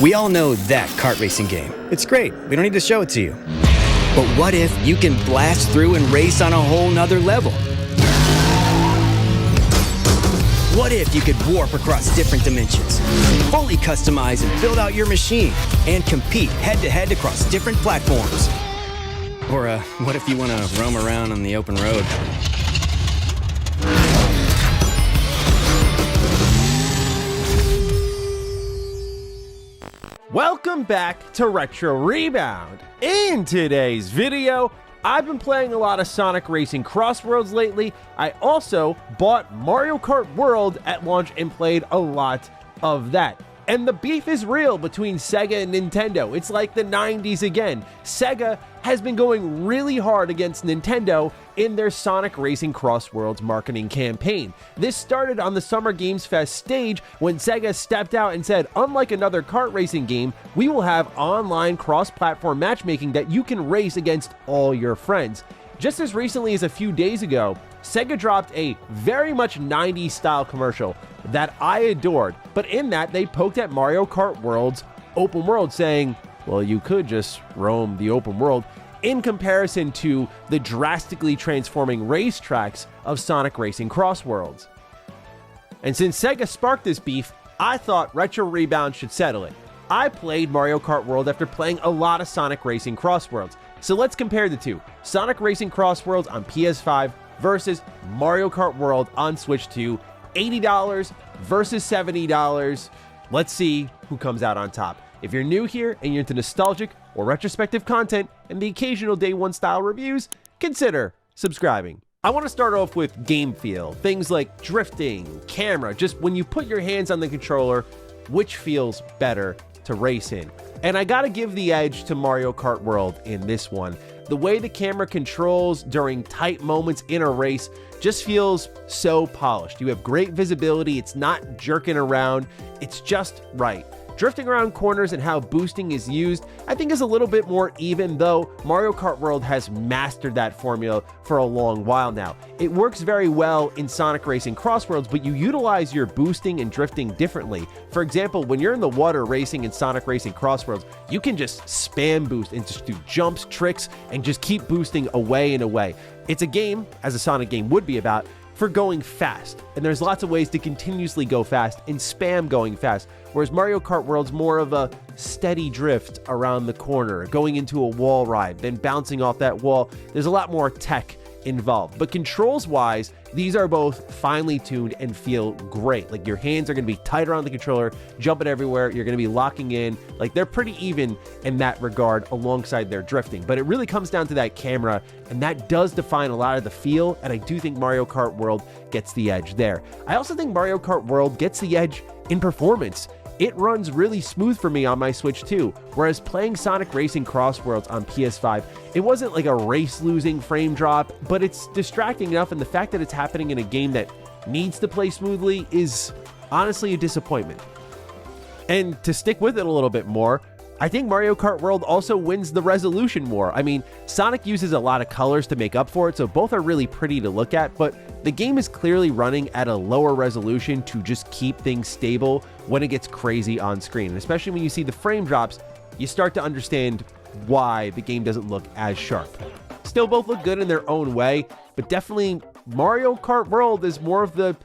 We all know that kart racing game. It's great. We don't need to show it to you. But what if you can blast through and race on a whole nother level? What if you could warp across different dimensions, fully customize and build out your machine, and compete head-to-head across different platforms? Or what if you want to roam around on the open road? Welcome back to Retro Rebound. In today's video, I've been playing a lot of Sonic Racing Crossworlds lately. I also bought Mario Kart World at launch and played a lot of that. And the beef is real between SEGA and Nintendo. It's like the 90s again. SEGA has been going really hard against Nintendo in their Sonic Racing Crossworlds marketing campaign. This started on the Summer Games Fest stage when SEGA stepped out and said, unlike another kart racing game, we will have online cross-platform matchmaking that you can race against all your friends. Just as recently as a few days ago, SEGA dropped a very much 90s style commercial that I adored, but in that they poked at Mario Kart World's open world, saying, well, you could just roam the open world, in comparison to the drastically transforming racetracks of Sonic Racing Crossworlds. And since SEGA sparked this beef, I thought Retro Rebound should settle it. I played Mario Kart World after playing a lot of Sonic Racing Crossworlds. So let's compare the two. Sonic Racing Crossworlds on PS5 versus Mario Kart World on Switch 2. $80 versus $70. Let's see who comes out on top. If you're new here and you're into nostalgic or retrospective content and the occasional day one style reviews, consider subscribing. I want to start off with game feel. Things like drifting, camera, just when you put your hands on the controller, which feels better to race in. And I gotta give the edge to Mario Kart World in this one. The way the camera controls during tight moments in a race just feels so polished. You have great visibility, it's not jerking around, it's just right. Drifting around corners and how boosting is used, I think is a little bit more even, though Mario Kart World has mastered that formula for a long while now. It works very well in Sonic Racing Crossworlds, but you utilize your boosting and drifting differently. For example, when you're in the water racing in Sonic Racing Crossworlds, you can just spam boost and just do jumps, tricks, and just keep boosting away and away. It's a game, as a Sonic game would be about, for going fast, and there's lots of ways to continuously go fast and spam going fast, whereas Mario Kart World's more of a steady drift around the corner, going into a wall ride, then bouncing off that wall. There's a lot more tech involved, but controls wise, these are both finely tuned and feel great. Like your hands are going to be tighter on the controller, jumping everywhere, you're going to be locking in, like they're pretty even in that regard alongside their drifting. But it really comes down to that camera, and that does define a lot of the feel, and I do think Mario Kart World gets the edge there. I also think Mario Kart World gets the edge in performance. It runs really smooth for me on my Switch 2, whereas playing Sonic Racing Crossworlds on PS5, it wasn't like a race-losing frame drop, but it's distracting enough, and the fact that it's happening in a game that needs to play smoothly is honestly a disappointment. And to stick with it a little bit more, I think Mario Kart World also wins the resolution war. I mean, Sonic uses a lot of colors to make up for it, so both are really pretty to look at, but the game is clearly running at a lower resolution to just keep things stable when it gets crazy on screen. And especially when you see the frame drops, you start to understand why the game doesn't look as sharp. Still both look good in their own way, but definitely Mario Kart World is more of the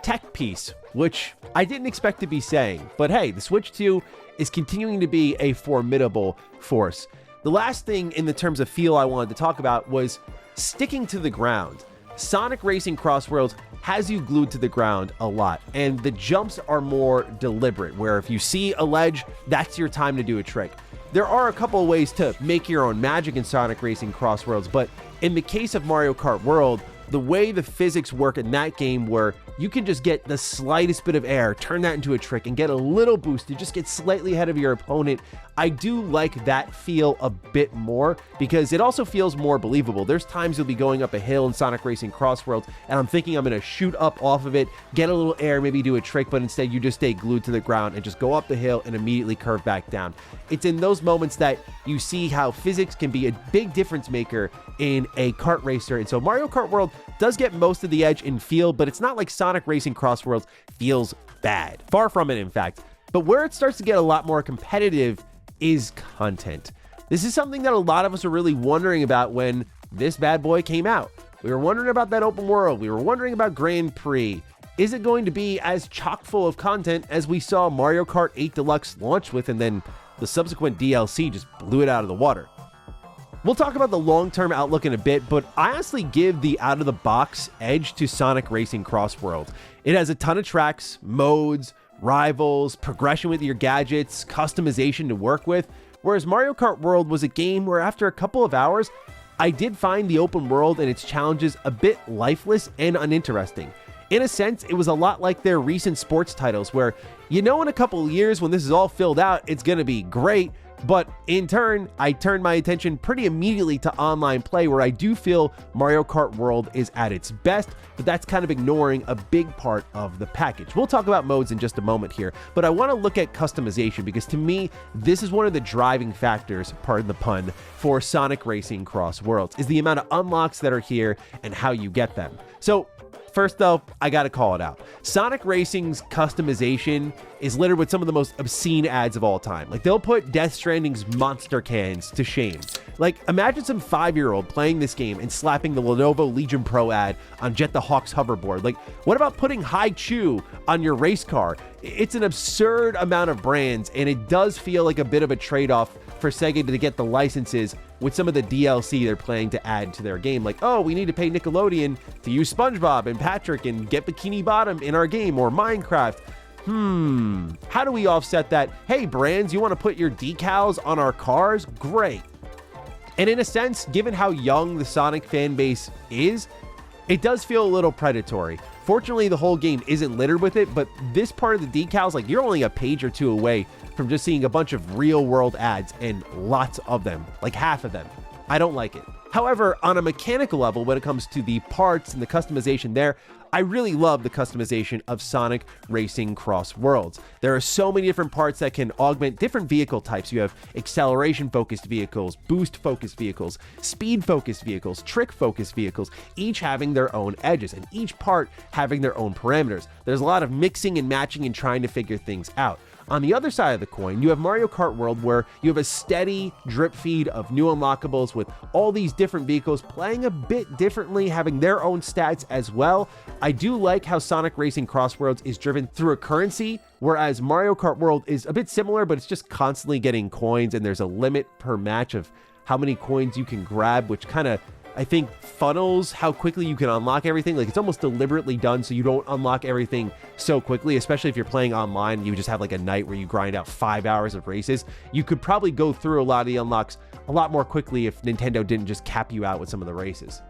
tech piece, which I didn't expect to be saying. But hey, the Switch 2 is continuing to be a formidable force. The last thing in the terms of feel I wanted to talk about was sticking to the ground. Sonic Racing Crossworlds has you glued to the ground a lot, and the jumps are more deliberate, where if you see a ledge, that's your time to do a trick. There are a couple of ways to make your own magic in Sonic Racing Crossworlds, but in the case of Mario Kart World, the way the physics work in that game, where you can just get the slightest bit of air, turn that into a trick, and get a little boost to just get slightly ahead of your opponent, I do like that feel a bit more, because it also feels more believable. There's times you'll be going up a hill in Sonic Racing Crossworlds, and I'm thinking I'm going to shoot up off of it, get a little air, maybe do a trick, but instead you just stay glued to the ground and just go up the hill and immediately curve back down. It's in those moments that you see how physics can be a big difference maker in a kart racer, and so Mario Kart World does get most of the edge in feel, but it's not like Sonic Racing Crossworlds feels bad. Far from it, in fact. But where it starts to get a lot more competitive is content. This is something that a lot of us are really wondering about when this bad boy came out. We were wondering about that open world. We were wondering about Grand Prix. Is it going to be as chock full of content as we saw Mario Kart 8 Deluxe launch with, and then the subsequent DLC just blew it out of the water? We'll talk about the long-term outlook in a bit, but I honestly give the out-of-the-box edge to Sonic Racing Crossworlds. It has a ton of tracks, modes, rivals, progression with your gadgets, customization to work with, whereas Mario Kart World was a game where after a couple of hours, I did find the open world and its challenges a bit lifeless and uninteresting. In a sense, it was a lot like their recent sports titles where, in a couple of years when this is all filled out, it's going to be great. But in turn, I turned my attention pretty immediately to online play, where I do feel Mario Kart World is at its best, but that's kind of ignoring a big part of the package. We'll talk about modes in just a moment here, but I want to look at customization because to me, this is one of the driving factors, pardon the pun, for Sonic Racing Crossworlds, is the amount of unlocks that are here and how you get them. So first though, I gotta call it out. Sonic Racing's customization is littered with some of the most obscene ads of all time. Like, they'll put Death Stranding's monster cans to shame. Like, imagine some 5-year-old playing this game and slapping the Lenovo Legion Pro ad on Jet the Hawk's hoverboard. Like, what about putting Hi Chew on your race car? It's an absurd amount of brands, and it does feel like a bit of a trade-off for SEGA to get the licenses with some of the DLC they're planning to add to their game. Like, oh, we need to pay Nickelodeon to use SpongeBob and Patrick and get Bikini Bottom in our game, or Minecraft. How do we offset that? Hey, brands, you want to put your decals on our cars? Great. And in a sense, given how young the Sonic fan base is, it does feel a little predatory. Fortunately, the whole game isn't littered with it, but this part of the decals, like, you're only a page or two away from just seeing a bunch of real world ads, and lots of them, like half of them. I don't like it. However, on a mechanical level, when it comes to the parts and the customization there, I really love the customization of Sonic Racing Crossworlds. There are so many different parts that can augment different vehicle types. You have acceleration-focused vehicles, boost-focused vehicles, speed-focused vehicles, trick-focused vehicles, each having their own edges and each part having their own parameters. There's a lot of mixing and matching and trying to figure things out. On the other side of the coin, you have Mario Kart World, where you have a steady drip feed of new unlockables with all these different vehicles playing a bit differently, having their own stats as well. I do like how Sonic Racing Crossworlds is driven through a currency, whereas Mario Kart World is a bit similar, but it's just constantly getting coins, and there's a limit per match of how many coins you can grab, which kind of, I think, funnels how quickly you can unlock everything. Like, it's almost deliberately done so you don't unlock everything so quickly, especially if you're playing online. You just have like a night where you grind out 5 hours of races. You could probably go through a lot of the unlocks a lot more quickly if Nintendo didn't just cap you out with some of the races.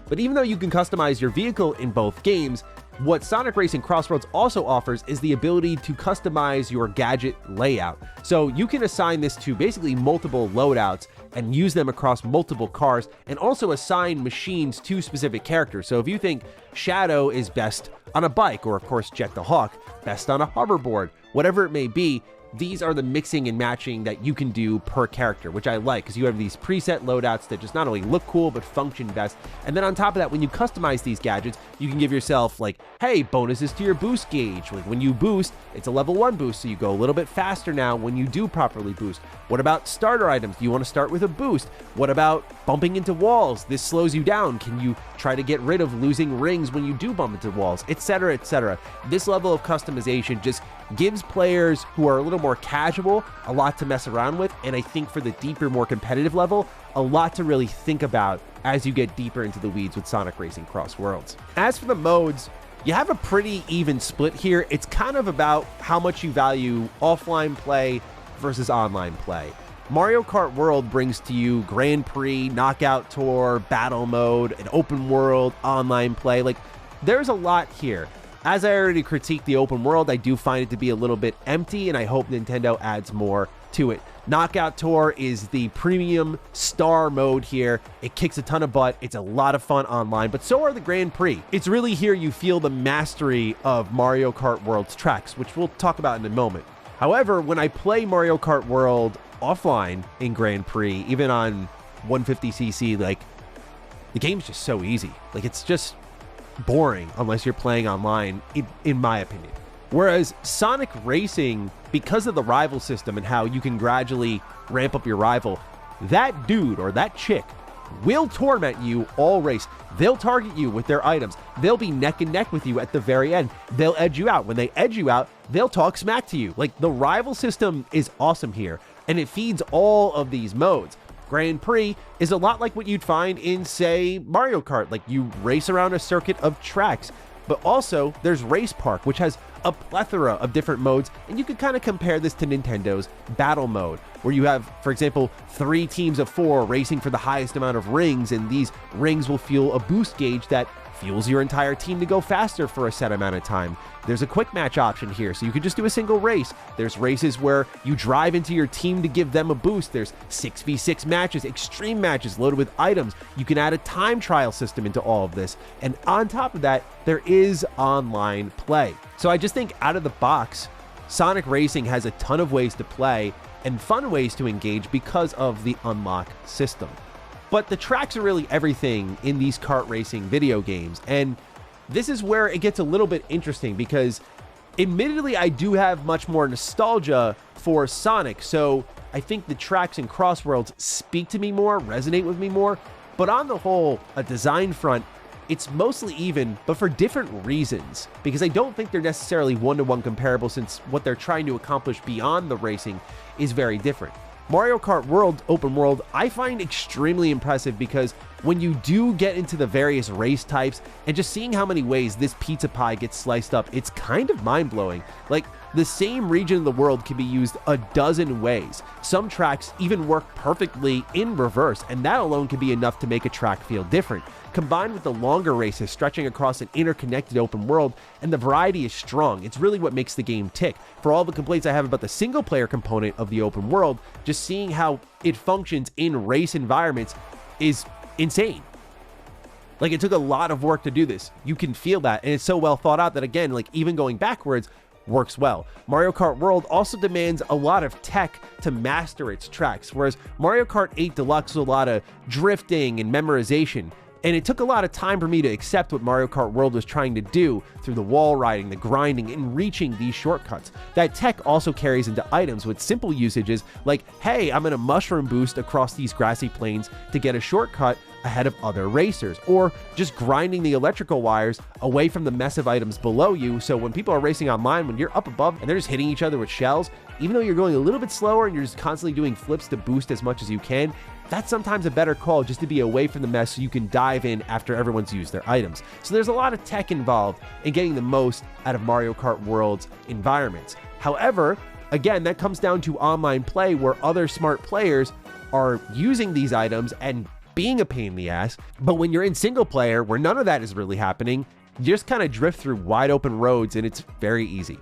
But even though you can customize your vehicle in both games, what Sonic Racing Crossroads also offers is the ability to customize your gadget layout. So you can assign this to basically multiple loadouts and use them across multiple cars, and also assign machines to specific characters. So if you think Shadow is best on a bike, or of course Jet the Hawk best on a hoverboard, whatever it may be, these are the mixing and matching that you can do per character, which I like, because you have these preset loadouts that just not only look cool, but function best. And then on top of that, when you customize these gadgets, you can give yourself, like, hey, bonuses to your boost gauge. Like, when you boost, it's a level 1 boost, so you go a little bit faster now when you do properly boost. What about starter items? Do you want to start with a boost? What about bumping into walls? This slows you down. Can you try to get rid of losing rings when you do bump into walls, etc., etc.? This level of customization just gives players who are a little more casual a lot to mess around with, and I think for the deeper, more competitive level, a lot to really think about as you get deeper into the weeds with Sonic Racing Crossworlds. As for the modes, you have a pretty even split here. It's kind of about how much you value offline play versus online play. Mario Kart World brings to you Grand Prix, Knockout Tour, Battle Mode, an open world, online play. Like, there's a lot here. As I already critiqued the open world, I do find it to be a little bit empty, and I hope Nintendo adds more to it. Knockout Tour is the premium star mode here. It kicks a ton of butt. It's a lot of fun online, but so are the Grand Prix. It's really here you feel the mastery of Mario Kart World's tracks, which we'll talk about in a moment. However, when I play Mario Kart World offline in Grand Prix, even on 150cc, like, the game's just so easy. Like, it's just boring unless you're playing online, in my opinion. Whereas Sonic Racing, because of the rival system and how you can gradually ramp up your rival, that dude or that chick will torment you all race. They'll target you with their items. They'll be neck and neck with you at the very end. They'll edge you out. When they edge you out, they'll talk smack to you. Like, the rival system is awesome here, and it feeds all of these modes. Grand Prix is a lot like what you'd find in, say, Mario Kart. Like, you race around a circuit of tracks. But also, there's Race Park, which has a plethora of different modes, and you could kind of compare this to Nintendo's Battle Mode, where you have, for example, 3 teams of 4 racing for the highest amount of rings, and these rings will fuel a boost gauge that fuels your entire team to go faster for a set amount of time. There's a quick match option here, so you could just do a single race. There's races where you drive into your team to give them a boost. There's 6v6 matches, extreme matches loaded with items. You can add a time trial system into all of this. And on top of that, there is online play. So I just think out of the box, Sonic Racing has a ton of ways to play and fun ways to engage because of the unlock system. But the tracks are really everything in these kart racing video games, and this is where it gets a little bit interesting because admittedly I do have much more nostalgia for Sonic, so I think the tracks in Crossworlds speak to me more, resonate with me more, but on the whole, a design front, it's mostly even, but for different reasons, because I don't think they're necessarily one-to-one comparable since what they're trying to accomplish beyond the racing is very different. Mario Kart World Open World I find extremely impressive because when you do get into the various race types and just seeing how many ways this pizza pie gets sliced up, it's kind of mind-blowing. Like, the same region of the world can be used a dozen ways. Some tracks even work perfectly in reverse, and that alone can be enough to make a track feel different. Combined with the longer races stretching across an interconnected open world, and the variety is strong. It's really what makes the game tick. For all the complaints I have about the single-player component of the open world, just seeing how it functions in race environments is insane. Like, it took a lot of work to do this. You can feel that, and it's so well thought out that, again, like, even going backwards works well. Mario Kart World also demands a lot of tech to master its tracks, whereas Mario Kart 8 Deluxe was a lot of drifting and memorization. And it took a lot of time for me to accept what Mario Kart World was trying to do through the wall riding, the grinding, and reaching these shortcuts. That tech also carries into items with simple usages like, hey, I'm going to mushroom boost across these grassy plains to get a shortcut ahead of other racers, or just grinding the electrical wires away from the mess of items below you, so when people are racing online, when you're up above and they're just hitting each other with shells, even though you're going a little bit slower and you're just constantly doing flips to boost as much as you can, that's sometimes a better call, just to be away from the mess so you can dive in after everyone's used their items. So there's a lot of tech involved in getting the most out of Mario Kart World's environments. However, again, that comes down to online play where other smart players are using these items and being a pain in the ass. But when you're in single player where none of that is really happening, you just kind of drift through wide open roads and it's very easy.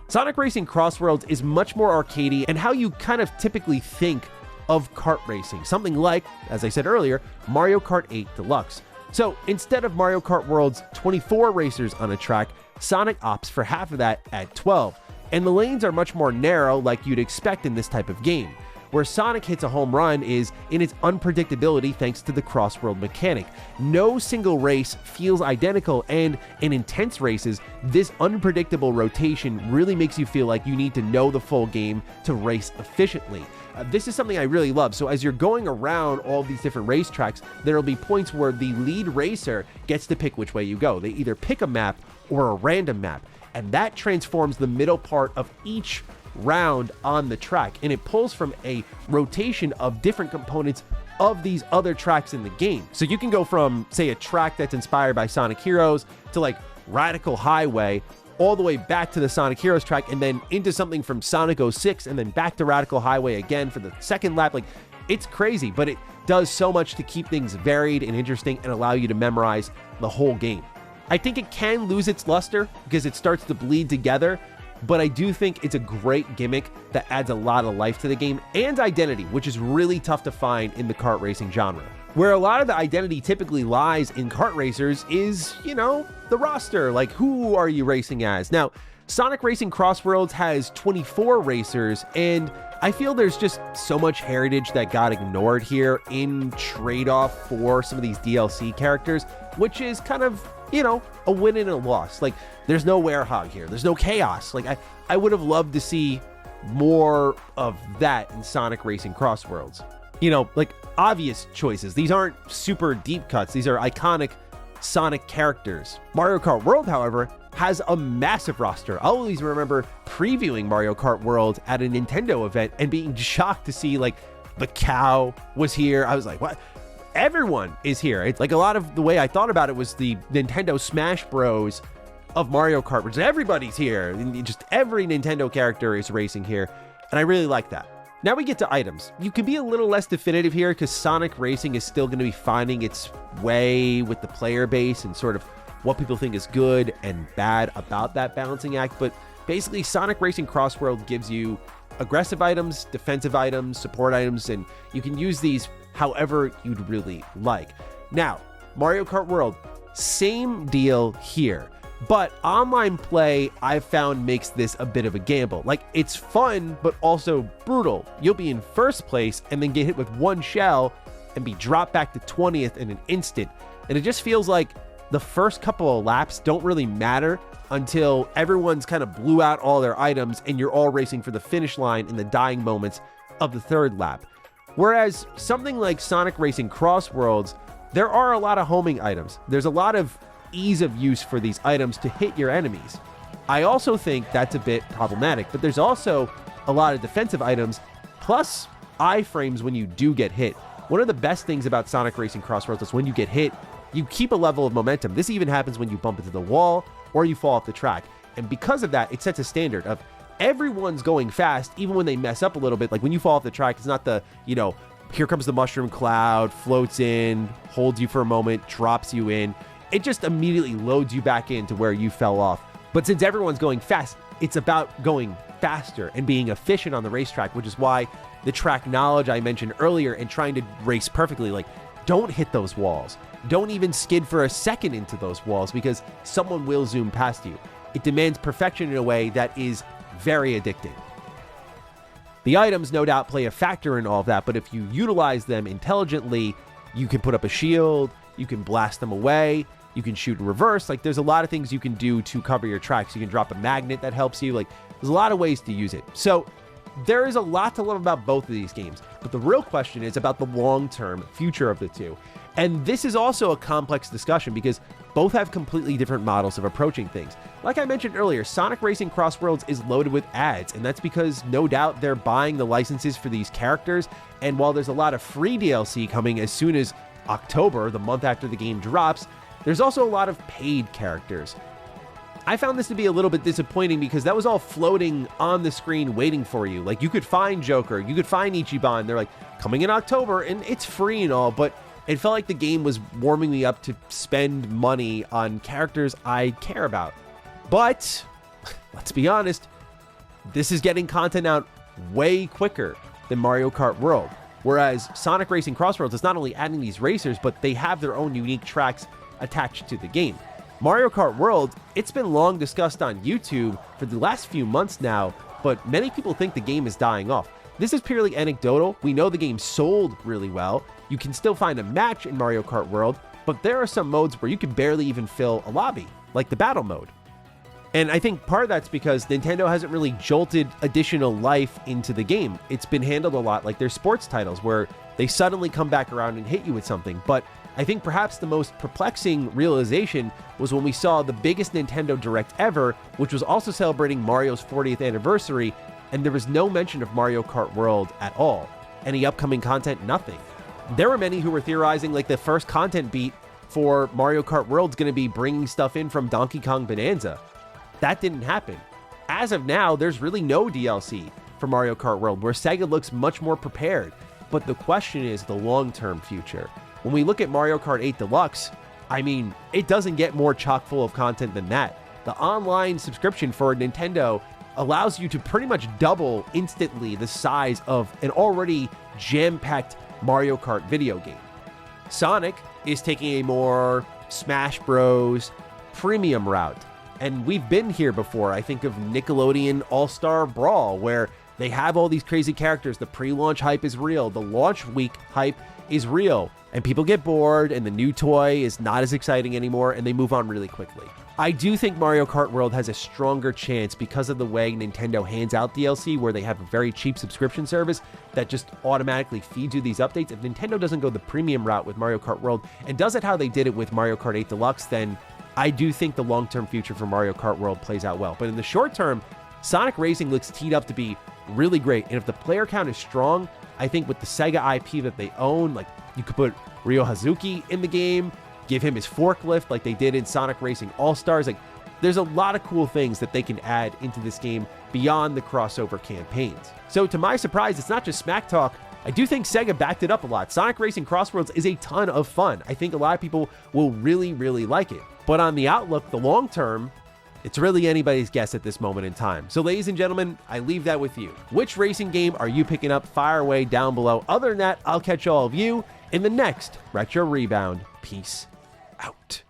Sonic Racing Crossworlds is much more arcadey and how you kind of typically think of kart racing, something like, as I said earlier, Mario Kart 8 Deluxe. So instead of Mario Kart World's 24 racers on a track, Sonic opts for half of that at 12, and the lanes are much more narrow like you'd expect in this type of game. Where Sonic hits a home run is in its unpredictability thanks to the cross-world mechanic. No single race feels identical, and in intense races, this unpredictable rotation really makes you feel like you need to know the full game to race efficiently. This is something I really love. So as you're going around all these different racetracks, there will be points where the lead racer gets to pick which way you go. They either pick a map or a random map, and that transforms the middle part of each round on the track, and it pulls from a rotation of different components of these other tracks in the game. So you can go from, say, a track that's inspired by Sonic Heroes to like Radical Highway, all the way back to the Sonic Heroes track, and then into something from Sonic 06, and then back to Radical Highway again for the second lap. Like, it's crazy, but it does so much to keep things varied and interesting and allow you to memorize the whole game. I think it can lose its luster because it starts to bleed together, but I do think it's a great gimmick that adds a lot of life to the game and identity, which is really tough to find in the kart racing genre. Where a lot of the identity typically lies in kart racers is, you know, the roster, like who are you racing as? Now, Sonic Racing Crossworlds has 24 racers, and I feel there's just so much heritage that got ignored here in trade-off for some of these DLC characters, which is kind of a win and a loss. Like, there's no werehog here. There's no chaos. Like, I would have loved to see more of that in Sonic Racing Crossworlds. Like, obvious choices. These aren't super deep cuts. These are iconic Sonic characters. Mario Kart World, however, has a massive roster. I always remember previewing Mario Kart World at a Nintendo event and being shocked to see, like, the cow was here. I was like, what? Everyone is here. It's like, a lot of the way I thought about it was the Nintendo Smash Bros of Mario Kart, which everybody's here. Just every Nintendo character is racing here, and I really like that. Now we get to items. You can be a little less definitive here because Sonic Racing is still going to be finding its way with the player base and sort of what people think is good and bad about that balancing act. But basically, Sonic Racing Crossworld gives you aggressive items, defensive items, support items, and you can use these however you'd really like. Now, Mario Kart World, same deal here. But online play, I've found, makes this a bit of a gamble. Like, it's fun, but also brutal. You'll be in first place and then get hit with one shell and be dropped back to 20th in an instant. And it just feels like the first couple of laps don't really matter until everyone's kind of blew out all their items and you're all racing for the finish line in the dying moments of the third lap. Whereas something like Sonic Racing Crossworlds, there are a lot of homing items. There's a lot of ease of use for these items to hit your enemies. I also think that's a bit problematic, but there's also a lot of defensive items, plus iframes when you do get hit. One of the best things about Sonic Racing Crossworlds is when you get hit, you keep a level of momentum. This even happens when you bump into the wall or you fall off the track. And because of that, it sets a standard of everyone's going fast, even when they mess up a little bit. Like, when you fall off the track, it's not the, here comes the mushroom cloud, floats in, holds you for a moment, drops you in. It just immediately loads you back into where you fell off. But since everyone's going fast, it's about going faster and being efficient on the racetrack, which is why the track knowledge I mentioned earlier and trying to race perfectly, like, don't hit those walls. Don't even skid for a second into those walls because someone will zoom past you. It demands perfection in a way that is very addicting. The items, no doubt, play a factor in all of that, but if you utilize them intelligently, you can put up a shield, you can blast them away, you can shoot in reverse. Like, there's a lot of things you can do to cover your tracks. You can drop a magnet that helps you. Like, there's a lot of ways to use it. So there is a lot to love about both of these games, but the real question is about the long-term future of the two. And this is also a complex discussion because both have completely different models of approaching things. Like I mentioned earlier, Sonic Racing Crossworlds is loaded with ads, and that's because no doubt they're buying the licenses for these characters. And while there's a lot of free DLC coming as soon as October, the month after the game drops, there's also a lot of paid characters. I found this to be a little bit disappointing because that was all floating on the screen waiting for you. Like, you could find Joker, you could find Ichiban. They're like, coming in October, and it's free and all, but it felt like the game was warming me up to spend money on characters I care about. But, let's be honest, this is getting content out way quicker than Mario Kart World. Whereas Sonic Racing Crossworlds is not only adding these racers, but they have their own unique tracks attached to the game. Mario Kart World, it's been long discussed on YouTube for the last few months now, but many people think the game is dying off. This is purely anecdotal. We know the game sold really well. You can still find a match in Mario Kart World, but there are some modes where you can barely even fill a lobby, like the battle mode. And I think part of that's because Nintendo hasn't really jolted additional life into the game. It's been handled a lot like their sports titles, where they suddenly come back around and hit you with something. But I think perhaps the most perplexing realization was when we saw the biggest Nintendo Direct ever, which was also celebrating Mario's 40th anniversary, and there was no mention of Mario Kart World at all. Any upcoming content? Nothing. There were many who were theorizing like the first content beat for Mario Kart World's going to be bringing stuff in from Donkey Kong Bonanza. That didn't happen. As of now, there's really no DLC for Mario Kart World, where Sega looks much more prepared. But the question is the long-term future. When we look at Mario Kart 8 Deluxe, I mean, it doesn't get more chock full of content than that. The online subscription for Nintendo allows you to pretty much double instantly the size of an already jam-packed Mario Kart video game. Sonic is taking a more Smash Bros. Premium route. And we've been here before. I think of Nickelodeon All-Star Brawl, where They have all these crazy characters. The pre-launch hype is real. The launch week hype is real. And people get bored, and the new toy is not as exciting anymore, and they move on really quickly. I do think Mario Kart World has a stronger chance because of the way Nintendo hands out DLC, where they have a very cheap subscription service that just automatically feeds you these updates. If Nintendo doesn't go the premium route with Mario Kart World and does it how they did it with Mario Kart 8 Deluxe, then I do think the long-term future for Mario Kart World plays out well. But in the short term, Sonic Racing looks teed up to be really great. And if the player count is strong, I think with the Sega IP that they own, like you could put Ryo Hazuki in the game, give him his forklift like they did in Sonic Racing All-Stars. Like, there's a lot of cool things that they can add into this game beyond the crossover campaigns. So to my surprise, it's not just smack talk. I do think Sega backed it up a lot. Sonic Racing Crossworlds is a ton of fun. I think a lot of people will really, really like it. But on the outlook, the long term, it's really anybody's guess at this moment in time. So ladies and gentlemen, I leave that with you. Which racing game are you picking up? Fire away down below. Other than that, I'll catch all of you in the next Retro Rebound. Peace out.